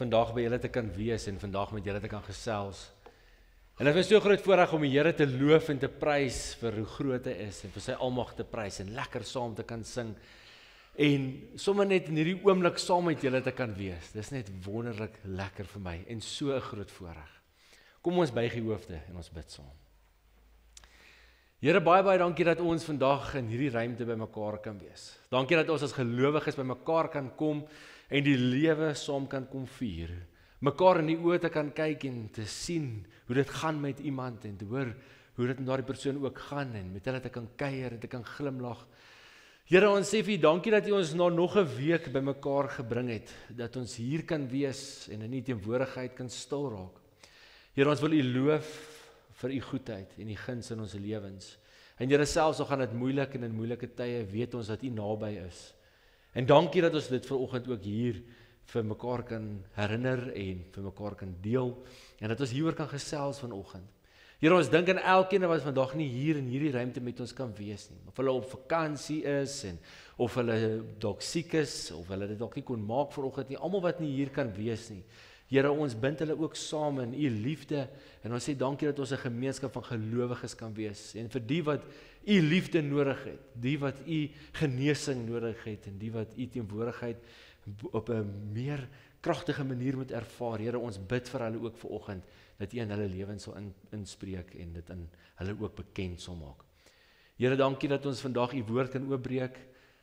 vandag by julle te kan wees en vandag met julle te kan gesels. En dit is so groot voorreg om die Here te loof en te prys vir hoe groot hy is en vir sy almag te prys en lekker saam te kan sing. En sommer net in hierdie oomblik saam met julle te kan wees. Dis net wonderlik lekker vir my en so 'n groot voorreg. Kom ons buig die hoofde en ons bid saam. Here, baie dankie dat ons vandag in hierdie ruimte by mekaar kan wees. Dankie dat ons as gelowiges by mekaar kan kom en die lewe saam kan kom vier. Mekaar in die oë te kan kyk en te sien hoe dit gaan met iemand en te hoor hoe dit met daardie persoon ook gaan en met hulle te kan kuier en te kan glimlag. Here, ons sê vir U dankie dat U ons na nog 'n week by mekaar gebring het, dat ons hier kan wees en in U teenwoordigheid kan stil raak. Here, ons wil U loof vir U goedheid en U guns in ons lewens. En Here, selfs al gaan dit moeilik en in moeilike tye, weet ons dat U naby is. En dankie dat ons dit vanoggend ook hier vir mekaar kan herinner en vir mekaar kan deel en dat ons hieroor kan gesels vanoggend. Here, ons dink aan elkeen wat vandag nie hier in hierdie ruimte met ons kan wees nie. Of hulle op vakansie is en of hulle dalk siek is of hulle dit dalk nie kon maak vanoggend nie. Almal wat nie hier kan wees nie. Here, ons bind hulle ook saam in U liefde en ons sê dankie dat ons 'n gemeenskap van gelowiges kan wees. En vir die wat U liefde nodig het, die wat U genesing nodig het en die wat U teenwoordigheid op 'n meer kragtige manier moet ervaar. Here, ons bid vir hulle ook vanoggend dat U in hulle lewens sal inspreek en dit in hulle ook bekend sal maak. Here, dankie dat ons vandag U woord kan oopbreek.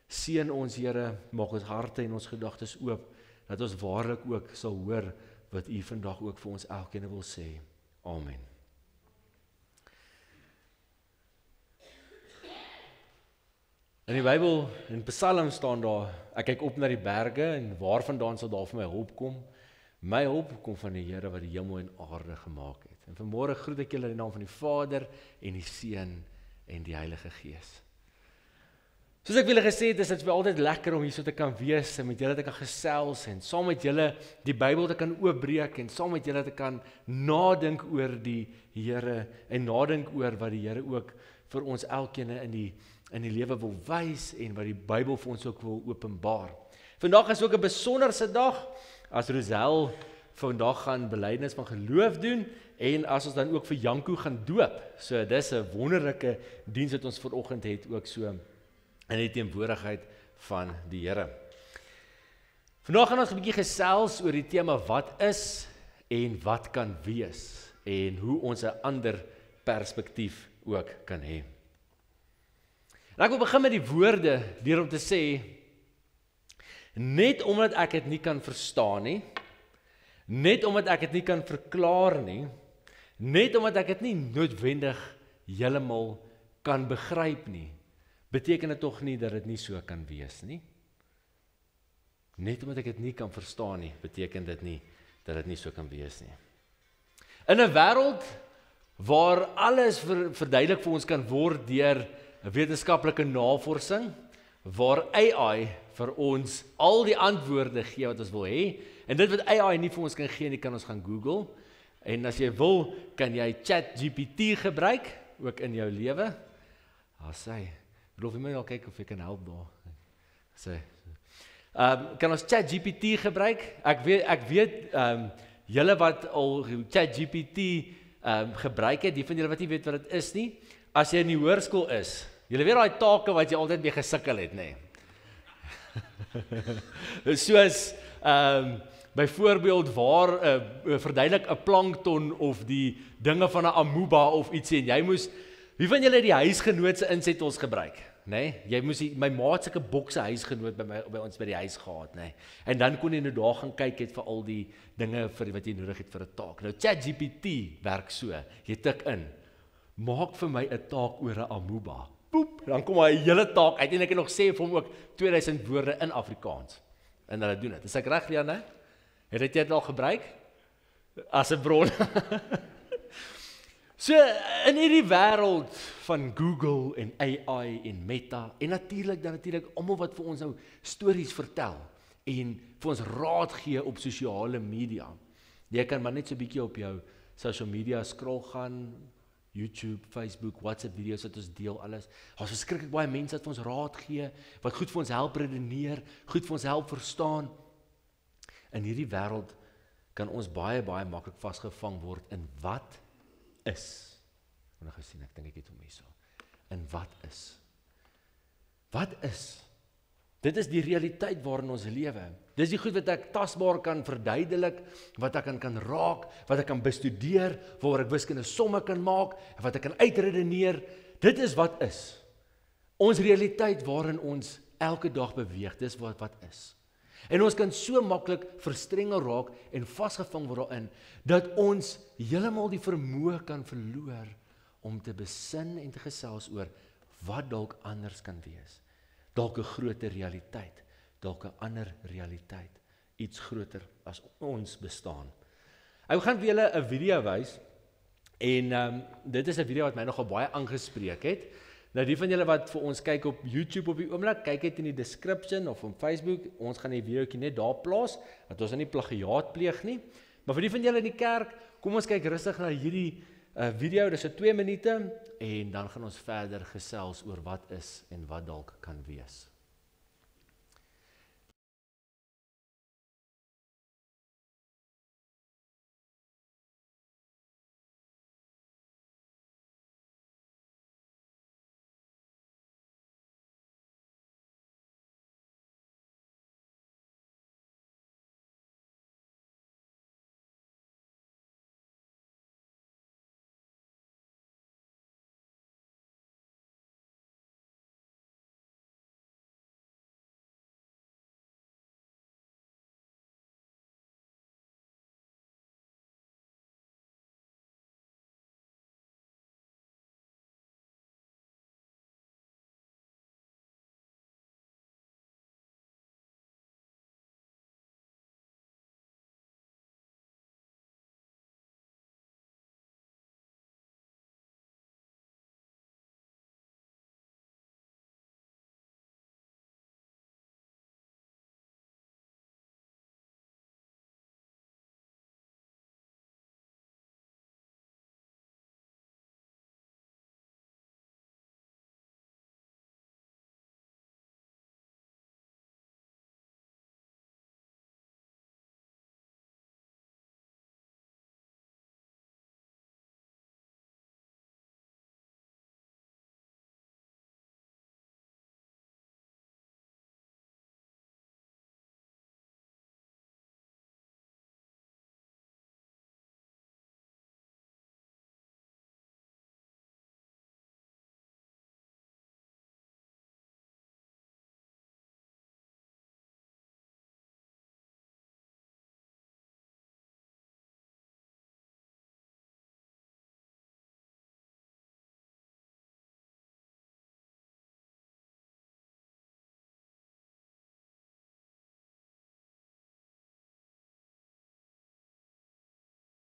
Seën ons, Here, maak ons harte en ons gedagtes oop dat ons waarlik ook sal hoor wat U vandag ook vir ons elkeen wil sê. Amen. In die Bybel, in Psalm staan daar, ek kyk op na die berge en waarvandaan sal daar vir my hulp kom? My hulp kom van die Here wat die hemel en aarde gemaak het. En vanmôre groet ek julle in die naam van die Vader en die Seun en die Heilige Gees. Soos ek julle gesê het, is dit vir altyd lekker om hier so te kan wees en met julle te kan gesels en saam met julle die Bybel te kan oopbreek en saam met julle te kan nadink oor die Here en nadink oor wat die Here ook vir ons elkeen in die lewe wil wys en wat die Bybel vir ons ook wil openbaar. Vandag is ook 'n besonderse dag as Rosel vandag gaan belydenis van geloof doen en as ons dan ook vir Janko gaan doop. So dis 'n wonderlike diens wat ons vanoggend het ook so in die teenwoordigheid van die Here. Vandag gaan ons 'n bietjie gesels oor die tema wat is en wat kan wees en hoe ons 'n ander perspektief ook kan hê. En ek wil begin met die woorde deur om te sê, net omdat ek dit nie kan verstaan nie, net omdat ek dit nie kan verklaar nie, net omdat ek dit nie noodwendig heeltemal kan begryp nie, beteken dit tog nie dat dit nie so kan wees nie. Net omdat ek dit nie kan verstaan nie, beteken dit nie dat dit nie so kan wees nie. In 'n wêreld waar alles verduidelik vir ons kan word deur wetenskaplike navorsing, waar AI vir ons al die antwoorde gee wat ons wil hê, en dit wat AI nie vir ons kan gee nie, kan ons gaan Google, en as jy wil, kan jy ChatGPT gebruik, ook in jou lewe. Rolf, jy moet al kyk of jy kan help daar. Kan ons ChatGPT gebruik? Ek weet julle wat al ChatGPT gebruik het, die van julle wat nie weet wat dit is nie, as jy in die hoërskool is, julle weet daai take wat jy altyd mee gesukkel het, nê? Soos byvoorbeeld waar verduidelik 'n plankton of die dinge van 'n amoeba of ietsie en jy moes, wie van julle het die huisgenoot se insetels gebruik? Nee, jy moes my maat sulke bokse huisgenoot by ons by die huis gehad, nee. En dan kon jy nou daar gaan kyk het vir al die dinge vir wat jy nodig het vir 'n taak. Nou ChatGPT werk so. Jy tik in, maak vir my 'n taak oor 'n amoeba. Poep, dan kom hy 'n hele taak uit en ek kan nog sê vir hom ook 2000 woorde in Afrikaans. En hulle doen dit. Is ek reg, Liane? Het jy dit al gebruik as 'n bron? So, in hierdie wêreld van Google en AI en Meta, en natuurlik almal wat vir ons nou stories vertel, en vir ons raad gee op sosiale media. Jy kan maar net so 'n bietjie op jou social media scroll gaan, YouTube, Facebook, WhatsApp video's wat ons deel alles. Daar's verskriklik baie mense wat vir ons raad gee, wat goed vir ons help redeneer, goed vir ons help verstaan. In hierdie wêreld kan ons baie maklik vasgevang word in wat is. Ek het nou gesien, ek dink ek het hom hierso. In wat is. Wat is? Dit is die realiteit waarin ons lewe. Dis die goed wat ek tasbaar kan verduidelik, wat ek kan raak, wat ek kan bestudeer, waar ek wiskundige somme kan maak, wat ek kan uitredeneer. Dit is wat is. Ons realiteit waarin ons elke dag beweeg, dis wat is. En ons kan so maklik verstrengel raak en vasgevang word daarin, dat ons heeltemal die vermoë kan verloor om te besin en te gesels oor wat dalk anders kan wees. Dalk 'n groter realiteit, dalk 'n ander realiteit, iets groter as ons bestaan. Ek gaan vir julle 'n video wys, en dit is 'n video wat my nogal baie aangespreek het. Nou die van julle wat vir ons kyk op YouTube op die oomblik, kyk dit in die description of op Facebook, ons gaan die videoetjie net daar plaas, dat ons nie plagiaat pleeg nie. Maar vir die van julle in die kerk, kom ons kyk rustig na hierdie video, dis so 2 minute, en dan gaan ons verder gesels oor wat is en wat dalk kan wees.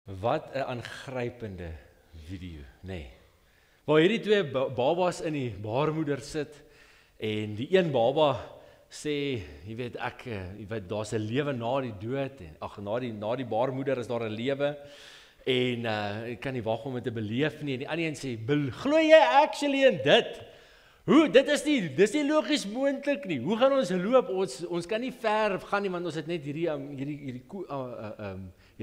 Wat 'n aangrypende video, nê. Waar hierdie 2 babas in die baarmoeder sit en die een baba sê, jy weet daar's 'n lewe na die dood en na die baarmoeder is daar 'n lewe en ek kan nie wag om dit te beleef nie. En die ander een sê, "Glo jy actually in dit? Hoe? Dis nie logies moontlik nie. Hoe gaan ons loop? Ons kan nie ver gaan nie want ons het net hierdie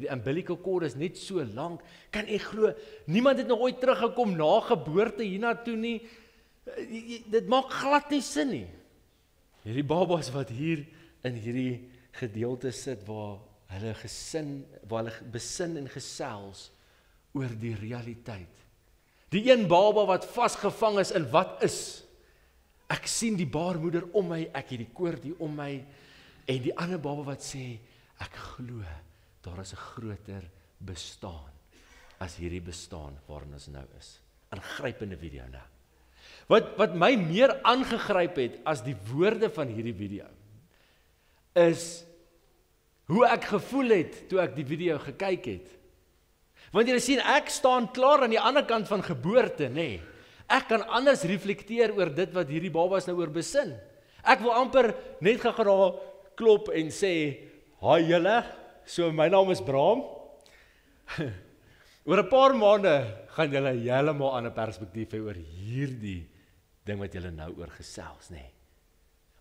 umbilical cord is net so lank. Kan ek glo? Niemand het nog ooit teruggekom na geboorte hiernatoe nie. Dit maak glad nie sin nie." Hierdie babas wat hier in hierdie gedeelte sit waar hulle besin en gesels oor die realiteit. Die een baba wat vasgevang is in wat is. Ek sien die baarmoeder om my, ek het die koord hier om my, en die ander baba wat sê, ek glo, daar is 'n groter bestaan as hierdie bestaan waarin ons nou is. Aangrypende video nou. Wat my meer aangegryp het as die woorde van hierdie video, is hoe ek gevoel het toe ek die video gekyk het. Want jy sien, ek staan klaar aan die ander kant van geboorte, nê. Ek kan anders reflekteer oor dit wat hierdie babas nou oor besin. Ek wil amper net gaan klop en sê, "Haai julle, so my naam is Bram." Oor 'n paar maande gaan julle heeltemal 'n ander perspektief hê oor hierdie ding wat julle nou oor gesels, nê.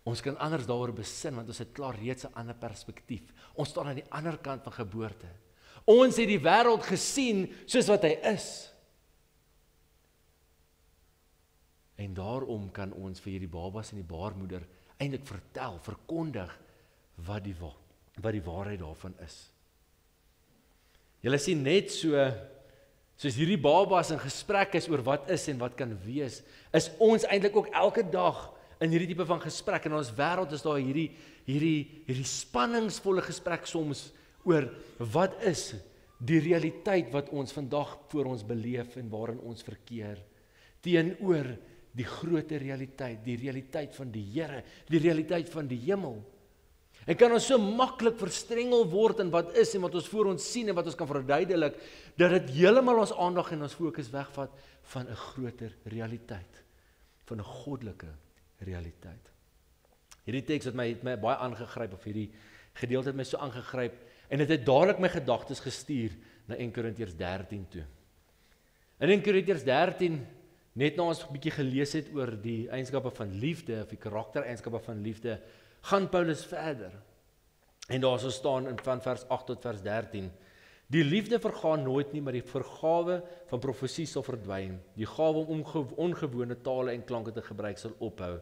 Ons kan anders daaroor besin want ons het klaar reeds 'n ander perspektief. Ons staan aan die ander kant van geboorte. Ons het die wêreld gesien soos wat hy is. En daarom kan ons vir hierdie babas in die baarmoeder eintlik verkondig wat die waarheid daarvan is. Julle sien net soos hierdie babas in gesprek is oor wat is en wat kan wees, is ons eintlik ook elke dag in hierdie tipe van gesprek. In ons wêreld is daar hierdie spanningsvolle gesprek soms oor wat is die realiteit wat ons vandag voor ons beleef en waarin ons verkeer, teenoor die groter realiteit, die realiteit van die Here, die realiteit van die hemel. En kan ons so maklik verstrengel word in wat is en wat ons voor ons sien en wat ons kan verduidelik, dat dit heeltemal ons aandag en ons fokus wegvat van 'n groter realiteit, van 'n goddelike realiteit. Hierdie teks het my baie aangegryp, of hierdie gedeelte het my so aangegryp, en dit het dadelik my gedagtes gestuur na 1 Korintiërs 13 toe. In 1 Korintiërs 13, net nou ons 'n bietjie gelees het oor die eienskappe van liefde, of die karaktereienskappe van liefde, gaan Paulus verder. En daar so staan van vers 8 tot vers 13, die liefde vergaan nooit nie, maar die vergawe van profesie sal verdwyn. Die gawe om ongewone tale en klanke te gebruik sal ophou,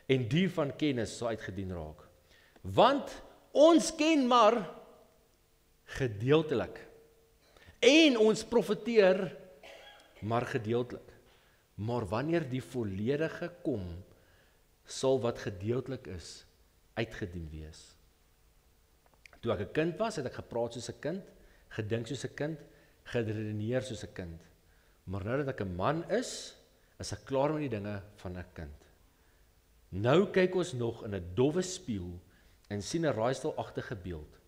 en die van kennis sal uitgedien raak. Want ons ken maar gedeeltelik, en ons profeteer maar gedeeltelik. Maar wanneer die volledige kom, sal wat gedeeltelik is uitgedien wees. Toe ek 'n kind was, het ek gepraat soos 'n kind, gedink soos 'n kind, geredeneer soos 'n kind. Maar nou dat ek 'n man is ek klaar met die dinge van 'n kind. Nou kyk ons nog in 'n dowwe spieël en sien 'n raaiselagtige beeld,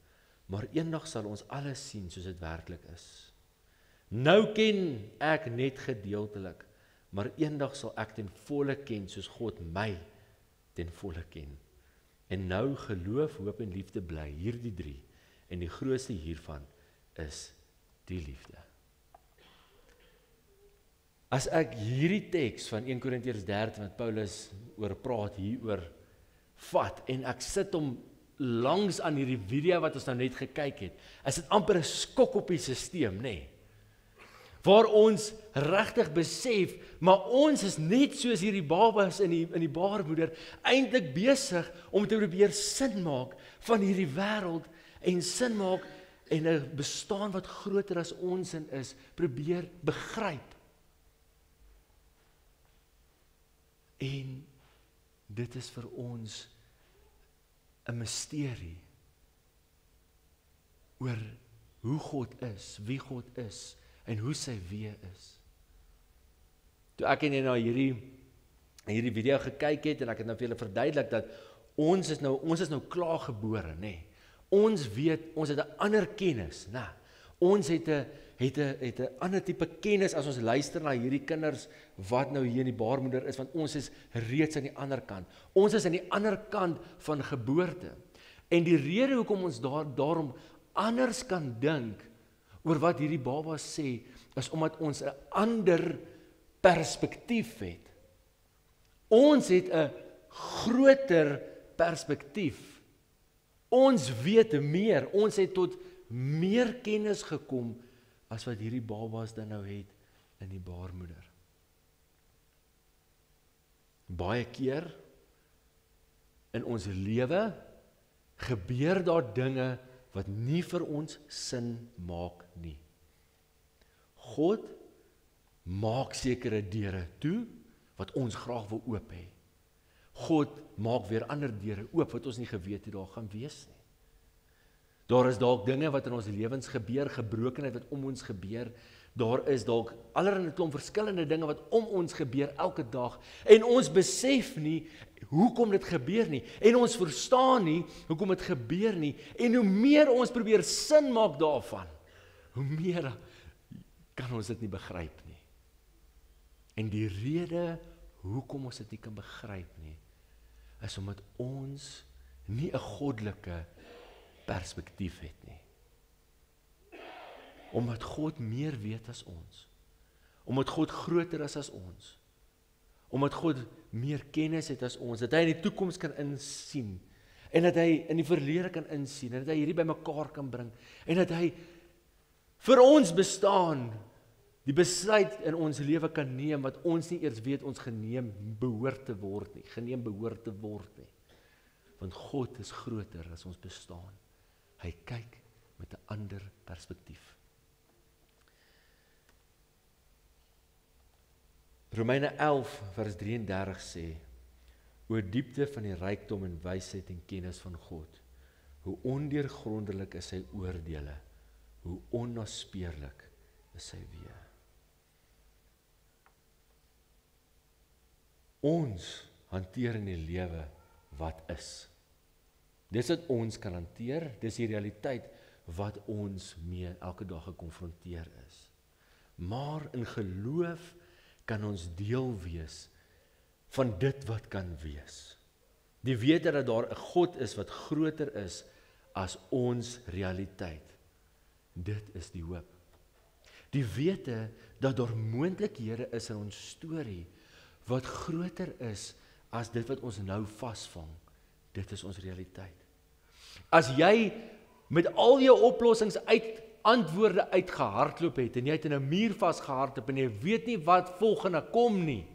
maar eendag sal ons alles sien soos dit werklik is. Nou ken ek net gedeeltelik, maar eendag sal ek ten volle ken soos God my ten volle ken. En nou geloof, hoop en liefde bly, hierdie drie, en die grootste hiervan is die liefde. As ek hierdie teks van 1 Korintiërs 13 wat Paulus oor praat, hieroor vat, en ek sit hom langs aan hierdie video wat ons nou net gekyk het, is dit amper 'n skok op die sisteem, nê? Waar ons regtig besef, maar ons is net soos hierdie babas in die baarmoeder, eintlik besig om te probeer sin maak van hierdie wêreld, en sin maak en 'n bestaan wat groter as ons in is, probeer begryp. En dit is vir ons 'n misterie oor hoe God is, wie God is, en hoe sy wees is. Toe ek net na hierdie video gekyk het, en ek het nou vir julle verduidelik dat ons is nou klaar gebore, nê. Ons weet, ons het 'n ander kennis, nê. Ons het 'n ander tipe kennis as ons luister na hierdie kinders wat nou hier in die baarmoeder is, want ons is reeds aan die ander kant. Ons is aan die ander kant van geboorte. En die rede hoekom ons daarom anders kan dink oor wat hierdie babas sê, is omdat ons 'n ander perspektief het. Ons het 'n groter perspektief. Ons weet meer, ons het tot meer kennis gekom as wat hierdie babas dan nou het in die baarmoeder. Baie keer in ons lewe gebeur daar dinge wat nie vir ons sin maak nie. God maak sekere deure toe wat ons graag wil oop hê. God maak weer ander deure oop wat ons nie geweet het daar gaan wees nie. Daar is dalk dinge wat in ons lewens gebeur, gebrokenheid wat om ons gebeur. Daar is dalk allerlei klomp verskillende dinge wat om ons gebeur elke dag, en ons besef nie hoekom dit gebeur nie, en ons verstaan nie hoekom dit gebeur nie, en hoe meer ons probeer sin maak daarvan, hoe meer kan ons dit nie begryp nie. En die rede hoekom ons dit nie kan begryp nie, is omdat ons nie 'n goddelike perspektief het nie. Omdat God meer weet as ons. Omdat God groter is as ons. Omdat God meer kennis het as ons, dat hy in die toekoms kan insien, en dat hy in die verlede kan insien, en dat hy hierdie bymekaar kan bring, en dat hy vir ons bestaan, die besluit in ons lewe kan neem, wat ons nie eers weet ons geneem behoort te word nie. Want God is groter as ons bestaan. Hy kyk met 'n ander perspektief. Romeine 11 vers 33 sê, o diepte van die rykdom en wysheid en kennis van God, hoe ondeurgrondelik is sy oordeele, hoe onnaspeurlik is sy weë. Ons hanteer in die lewe wat is. Dis wat ons kan hanteer, dis die realiteit wat ons mee elke dag gekonfronteer is. Maar in geloof kan ons deel wees van dit wat kan wees. Die wete dat daar 'n God is wat groter is as ons realiteit. Dit is die hoop. Die wete dat daar moontlikhede is in ons storie wat groter is as dit wat ons nou vasvang. Dit is ons realiteit. As jy met al jou oplossings antwoorde uitgehardloop het en jy het in 'n muur vasgehardloop en jy weet nie wat volgende kom nie,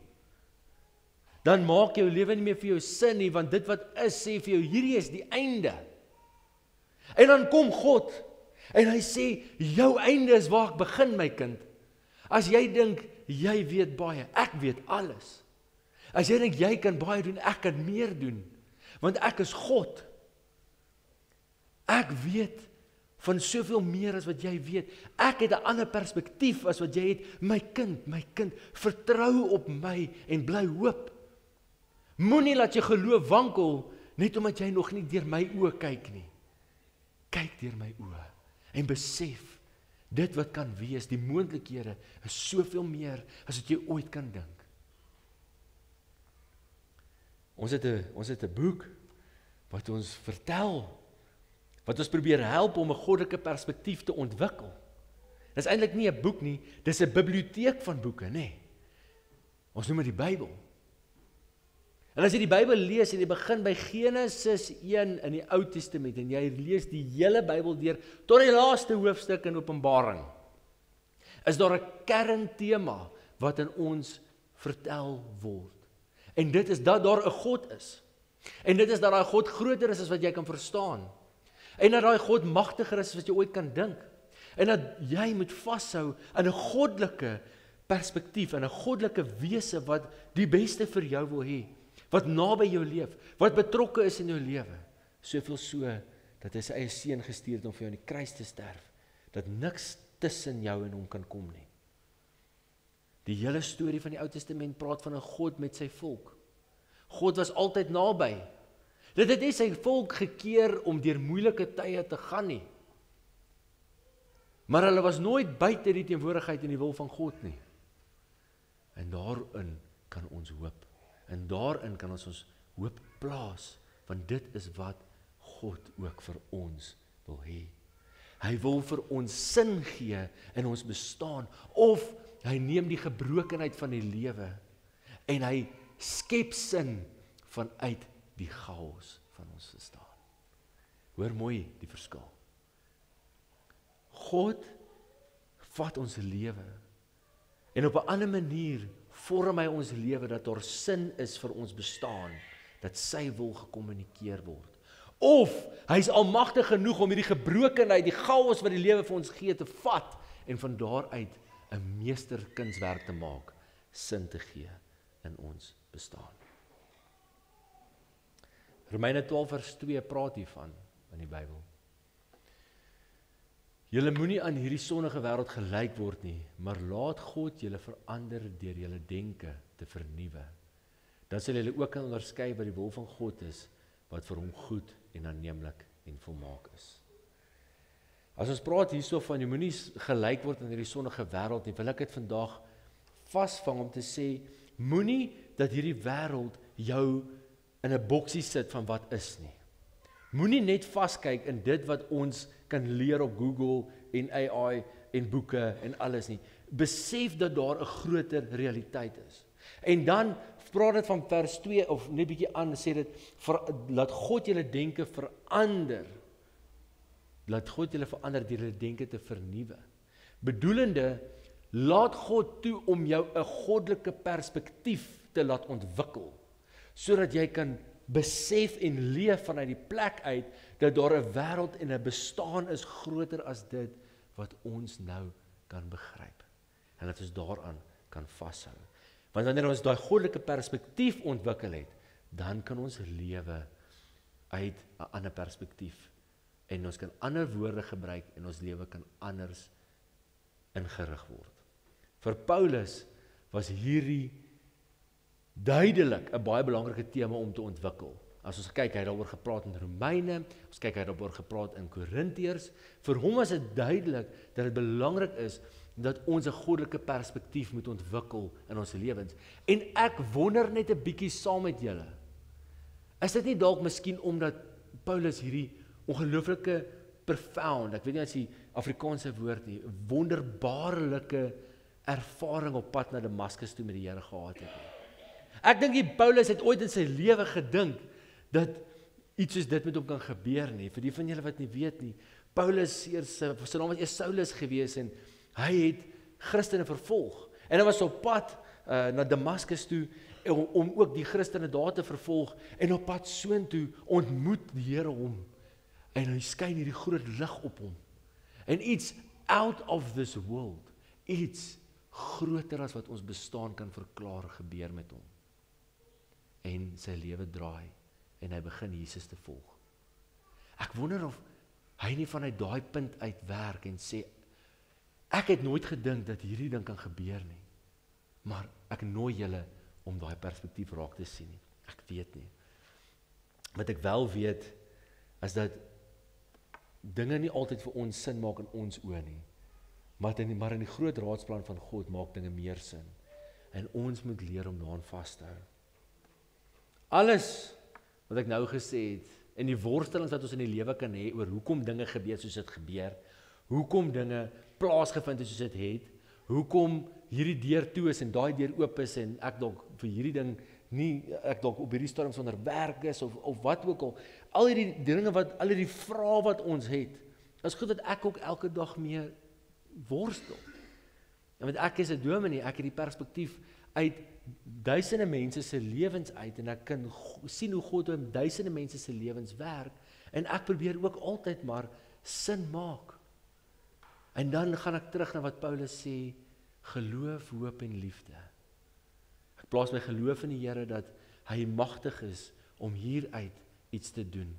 dan maak jou lewe nie meer vir jou sin nie, want dit wat is sê vir jou hierdie is die einde. En dan kom God en hy sê jou einde is waar ek begin, my kind. As jy dink jy weet baie, ek weet alles. As jy dink jy kan baie doen, ek kan meer doen, want ek is God. Ek weet van soveel meer as wat jy weet. Ek het 'n ander perspektief as wat jy het. My kind, vertrou op my en bly hoop. Moenie laat jy geloof wankel, net omdat jy nog nie deur my oë kyk nie. Kyk deur my oë en besef, dit wat kan wees, die moontlikhede is soveel meer as wat jy ooit kan dink. Ons het 'n boek wat ons vertel, wat ons probeer help om 'n goddelike perspektief te ontwikkel. Dit is eintlik nie 'n boek nie, dis 'n biblioteek van boeke, nê. Ons noem dit die Bybel. En as jy die Bybel lees en jy begin by Genesis 1 in die Ou Testament en jy lees die hele Bybel deur tot die laaste hoofstuk in Openbaring, is daar 'n kerntema wat in ons vertel word. En dit is dat daar 'n God is. En dit is dat daai God groter is as wat jy kan verstaan. En dat daai God magtiger is as wat jy ooit kan dink. En dat jy moet vashou in 'n goddelike perspektief, in 'n goddelike wese wat die beste vir jou wil hê, wat naby jou leef, wat betrokke is in jou lewe. Soveel so dat hy sy eie seun gestuur het om vir jou aan die kruis te sterf, dat niks tussen jou en hom kan kom nie. Die hele storie van die Ou Testament praat van 'n God met sy volk. God was altyd naby. Dit het nie sy volk gekeer om deur moeilike tye te gaan nie. Maar hulle was nooit buite die teenwoordigheid en die wil van God nie. En daarin kan ons hoop. En daarin kan ons hoop plaas, want dit is wat God ook vir ons wil hê. Hy wil vir ons sin gee in ons bestaan, of hy neem die gebrokenheid van die lewe en hy skep sin vanuit die chaos van ons bestaan. Hoor mooi die verskil. God vat ons lewe en op 'n ander manier vorm hy ons lewe dat daar sin is vir ons bestaan, dat sy wil gekommunikeer word. Of hy is almagtig genoeg om hierdie gebrokenheid, die chaos wat die lewe vir ons gee, te vat en van daaruit 'n meesterkunswerk te maak, sin te gee in ons bestaan. Romeine 12 vers 2 praat hiervan in die Bybel. Julle moenie aan hierdie sondige wêreld gelyk word nie, maar laat God julle verander deur julle denke te vernuwe. Dan sal julle ook kan onderskei wat die wil van God is, wat vir hom goed en aanneemlik en volmaak is. As ons praat hierso van jy moenie gelyk word aan hierdie sondige wêreld nie, wil ek dit vandag vasvang om te sê, moenie dat hierdie wêreld jou in 'n boksie sit van wat is nie. Moenie net vaskyk in dit wat ons kan leer op Google en AI en boeke en alles nie. Besef dat daar 'n groter realiteit is. En dan praat dit van vers 2 of net bietjie aan, sê dit, laat God julle denke verander. Laat God julle verander deur julle denke te vernuwe. Bedoelende, laat God toe om jou 'n goddelike perspektief te laat ontwikkel, sodat jy kan besef en leef vanuit die plek uit, dat daar 'n wêreld en 'n bestaan is groter as dit, wat ons nou kan begryp. En dat ons daaraan kan vashou. Want wanneer ons daai goddelike perspektief ontwikkel het, dan kan ons lewe uit 'n ander perspektief. En ons kan ander woorde gebruik en ons lewe kan anders ingerig word. Vir Paulus was hierdie duidelik 'n baie belangrike tema om te ontwikkel. As ons kyk, hy het daaroor gepraat in Romeine, ons kyk, hy het daaroor gepraat in Korintiërs. Vir hom was dit duidelik dat dit belangrik is dat ons 'n goddelike perspektief moet ontwikkel in ons lewens. En ek wonder net 'n bietjie saam met julle. Is dit nie dalk miskien omdat Paulus hierdie ongelooflike profound, ek weet nie as die Afrikaanse woord nie, wonderbaarlike ervaring op pad na Damaskus toe met die Here gehad het nie. Ek dink die Paulus het ooit in sy lewe gedink dat iets soos dit met hom kan gebeur nie. Vir die van julle wat nie weet nie, Paulus sy naam was eers Saulus gewees en hy het Christene vervolg. En hy was op pad na Damaskus toe om ook die Christene daar te vervolg en op pad soontoe ontmoet die Here hom. En hy skyn hierdie groot lig op hom. En iets out of this world, iets groter as wat ons bestaan kan verklaar gebeur met hom. En sy lewe draai en hy begin Jesus te volg. Ek wonder of hy nie vanuit daai punt uitwerk en sê, ek het nooit gedink dat hierdie ding kan gebeur nie, maar ek nooi julle om daai perspektief raak te sien nie. Ek weet nie. Wat ek wel weet, is dat dinge nie altyd vir ons sin maak in ons oë nie, maar in die groot raadsplan van God maak dinge meer sin. En ons moet leer om daaraan vas te hou. Alles wat ek nou gesê het, en die worstelings wat ons in die lewe kan hê oor hoekom dinge gebeur soos dit gebeur, hoekom dinge plaasgevind het soos dit het, hoekom hierdie deur toe is en daai deur oop is en ek dalk vir hierdie ding nie, ek dalk op hierdie stadium sonder werk is of wat ook al hierdie dinge al hierdie vrae wat ons het, is goed dat ek ook elke dag mee worstel. En want ek is 'n dominee, ek het die perspektief uit duisende mense se lewens uit en ek kan sien hoe God in duisende mense se lewens werk en ek probeer ook altyd maar sin maak. En dan gaan ek terug na wat Paulus sê, geloof, hoop en liefde. Ek plaas my geloof in die Here dat hy magtig is om hieruit iets te doen.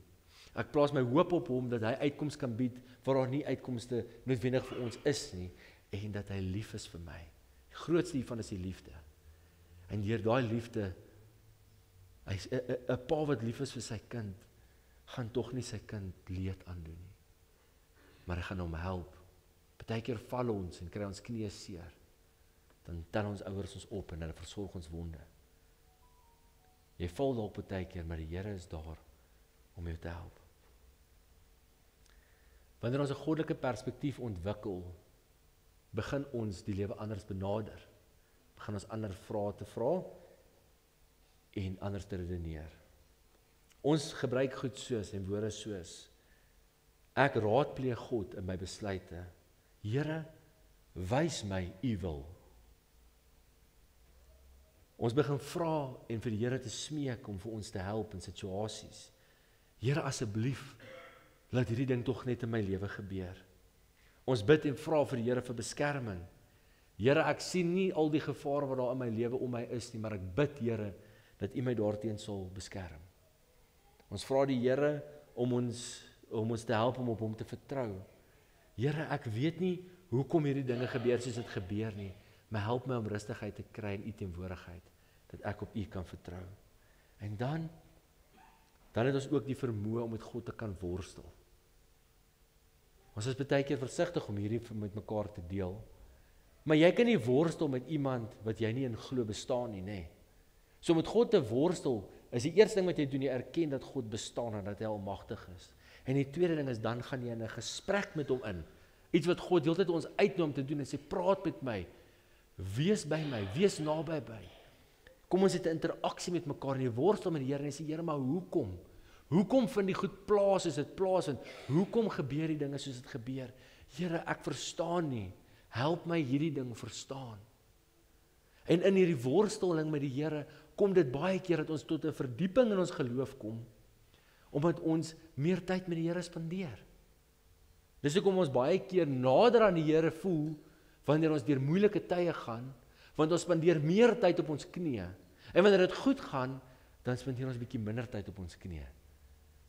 Ek plaas my hoop op hom dat hy uitkoms kan bied waar daar nie uitkomste noodwendig vir ons is nie en dat hy lief is vir my. Die grootste hiervan is die liefde. En deur daai liefde, hy's 'n pa wat lief is vir sy kind, gaan tog nie sy kind leed aandoen nie. Maar hy gaan hom help. Partykeer val ons en kry ons knieë seer. Dan tel ons ouers ons op en hulle versorg ons wonde. Jy val dalk partykeer, maar die Here is daar om jou te help. Wanneer ons 'n goddelike perspektief ontwikkel, begin ons die lewe anders benader. Begin ons ander vrae te vra en anders te redeneer. Ons gebruik goed soos en woorde soos, ek raadpleeg God in my besluite. Here, wys my u wil. Ons begin vra en vir die Here te smeek om vir ons te help in situasies. Here, asseblief, laat hierdie ding tog net in my lewe gebeur. Ons bid en vra vir die Here vir beskerming. Here, ek sien nie al die gevare wat daar in my lewe om my is nie, maar ek bid, Here, dat u my daarteen sal beskerm. Ons vra die Here om ons te help om op hom te vertrou. Here, ek weet nie hoekom hierdie dinge gebeur soos dit gebeur nie, maar help my om rustigheid te kry in u teenwoordigheid, dat ek op u kan vertrou. En dan het ons ook die vermoë om met God te kan worstel. Ons is baie keer versigtig om hierdie met mekaar te deel, maar jy kan nie worstel met iemand wat jy nie in glo bestaan nie, nê? So met God te worstel, is die eerste ding wat jy doen, jy erken dat God bestaan en dat hy almagtig is. En die tweede ding is, dan gaan jy in 'n gesprek met hom in. Iets wat God heeltyd ons uitnooi om te doen en sê, praat met my, wees by my, wees naby by. Kom ons het 'n interaksie met mekaar en jy worstel met die Here en jy sê, Here, maar hoekom? Hoekom vind die goed plaas as dit plaas vind? Hoekom gebeur die dinge soos dit gebeur? Here, ek verstaan nie. help my hierdie ding verstaan. En in hierdie worsteling met die Here, kom dit baie keer dat ons tot 'n verdieping in ons geloof kom, omdat ons meer tyd met die Here spandeer. Dis hoekom ons baie keer nader aan die Here voel, wanneer ons deur moeilike tye gaan, want ons spandeer meer tyd op ons knieë. En wanneer dit goed gaan, dan spandeer ons 'n bietjie minder tyd op ons knieë.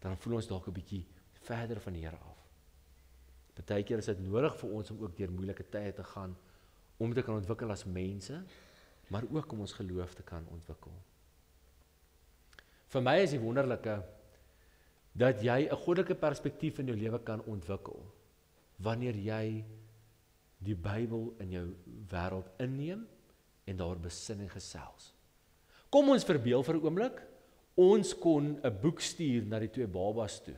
Dan voel ons dalk 'n bietjie verder van die Here af. Partykeer is dit nodig vir ons om ook deur moeilike tye te gaan, om te kan ontwikkel as mense, maar ook om ons geloof te kan ontwikkel. Vir my is die wonderlike, dat jy 'n goddelike perspektief in jou lewe kan ontwikkel, wanneer jy die Bybel in jou wêreld inneem, en daar besin en gesels. Kom ons verbeel vir 'n oomblik, ons kon 'n boek stuur na die 2 babas toe,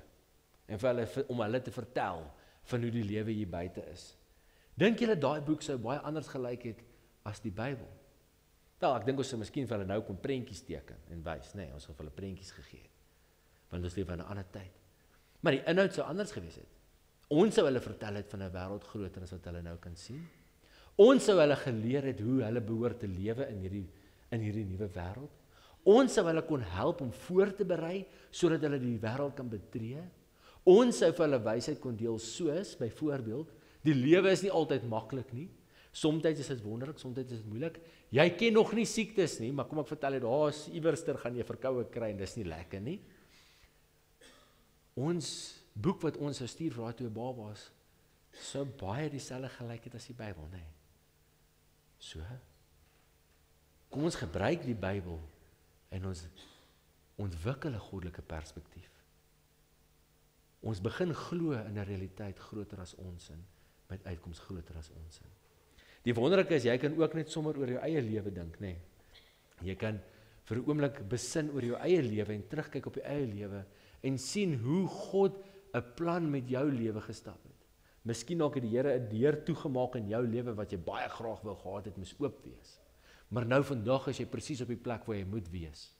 en vir hulle, om hulle te vertel, van hoe die lewe hier buite is. Dink julle daai boek sou baie anders gelyk het, as die Bybel? Wel, ek dink ons sou miskien vir hulle nou kon prentjies teken, en wys, nee, ons het vir hulle prentjies gegee, want ons leef in 'n ander tyd. Maar die inhoud sou anders gewees het. Ons sou hulle vertel het van 'n wêreld groter as wat hulle nou kan sien. Ons sou hulle geleer het hoe hulle behoort te lewe in hierdie nuwe wêreld. Ons sou hulle kon help om voor te berei, sodat hulle die wêreld kan betree. Ons sou vir hulle wysheid kon deel, soos, byvoorbeeld, die lewe is nie altyd maklik nie. Soms is dit wonderlik, soms is dit moeilik. Jy ken nog nie siektes nie, maar kom ek vertel jy, daar's iewerster gaan jy verkoue kry, en dis nie lekker nie. Ons boek wat ons sou stuur vir daai 2 babas, sou baie dieselfde gelyk het as die Bybel, nee. So, kom ons gebruik die Bybel, en ons ontwikkel 'n goddelike perspektief. Ons begin glo in 'n realiteit groter as ons in, met uitkoms groter as ons in. Die wonderlike is, jy kan ook net sommer oor jou eie lewe dink, nee. Jy kan vir 'n oomblik besin oor jou eie lewe, en terugkyk op jou eie lewe, en sien hoe God 'n plan met jou lewe gestap het. Miskien dalk het die Here 'n deur toegemaak in jou lewe, wat jy baie graag wou gehad het, moes oop wees. Maar nou vandag is jy presies op die plek waar jy moet wees.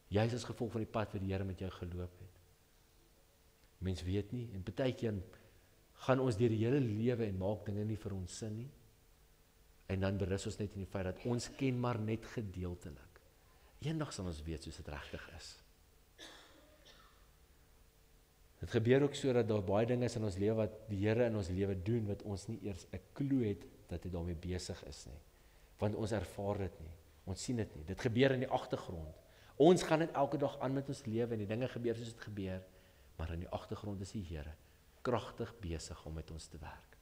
Jy is as gevolg van die pad wat die Here met jou geloop het. Mens weet nie, en partykeer gaan ons deur die hele lewe en maak dinge nie vir ons sin nie. En dan berus ons net in die feit dat ons ken maar net gedeeltelik. Eendag sal ons weet soos dit regtig is. Dit gebeur ook so dat daar baie dinge is in ons lewe wat die Here in ons lewe doen, wat ons nie eers 'n klou het dat hy daarmee besig is nie. Want ons ervaar dit nie, ons sien dit nie. Dit gebeur in die agtergrond. Ons gaan net elke dag aan met ons lewe, en die dinge gebeur soos dit gebeur, maar in die agtergrond is die Here kragtig besig om met ons te werk.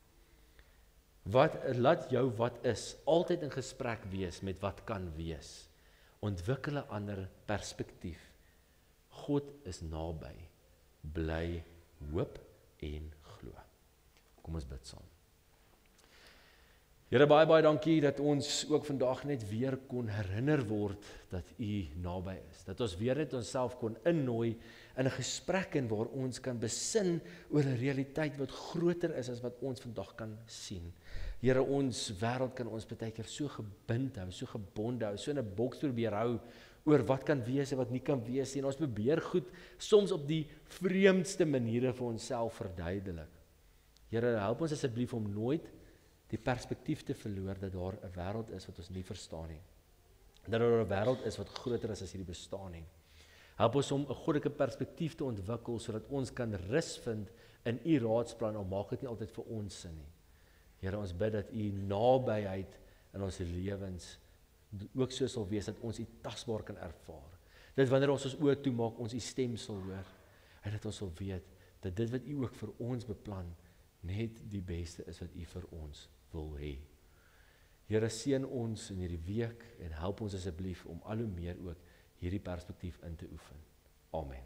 Laat jou wat is altyd in gesprek wees met wat kan wees. Ontwikkel 'n ander perspektief. God is naby. Bly, hoop en glo. Kom ons bid saam. Here, baie dankie dat ons ook vandag net weer kon herinner word dat U naby is. Dat ons weer net onsself kon innooi in 'n gesprek in waar ons kan besin oor 'n realiteit wat groter is as wat ons vandag kan sien. Here, ons wêreld kan ons baie keer so gebind hou, so gebonde hou, so in 'n boks probeer hou oor wat kan wees en wat nie kan wees nie. En ons probeer goed soms op die vreemdste maniere vir onsself verduidelik. Here, help ons asseblief om nooit die perspektief te verloor dat daar 'n wêreld is wat ons nie verstaan nie. Dat daar 'n wêreld is wat groter is as hierdie bestaan nie. Help ons om 'n goddelike perspektief te ontwikkel sodat ons kan rus vind in U raadsplan, al maak dit nie altyd vir ons sin nie. Here, ons bid dat U nabyheid in ons lewens ook so sal wees dat ons U tasbaar kan ervaar. Dat wanneer ons oë toemaak, ons U stem sal hoor, en dat ons sal weet dat dit wat U ook vir ons beplan net die beste is wat U vir ons wil hê. Here, seën ons in hierdie week en help ons asseblief om al hoe meer ook hierdie perspektief in te oefen. Amen.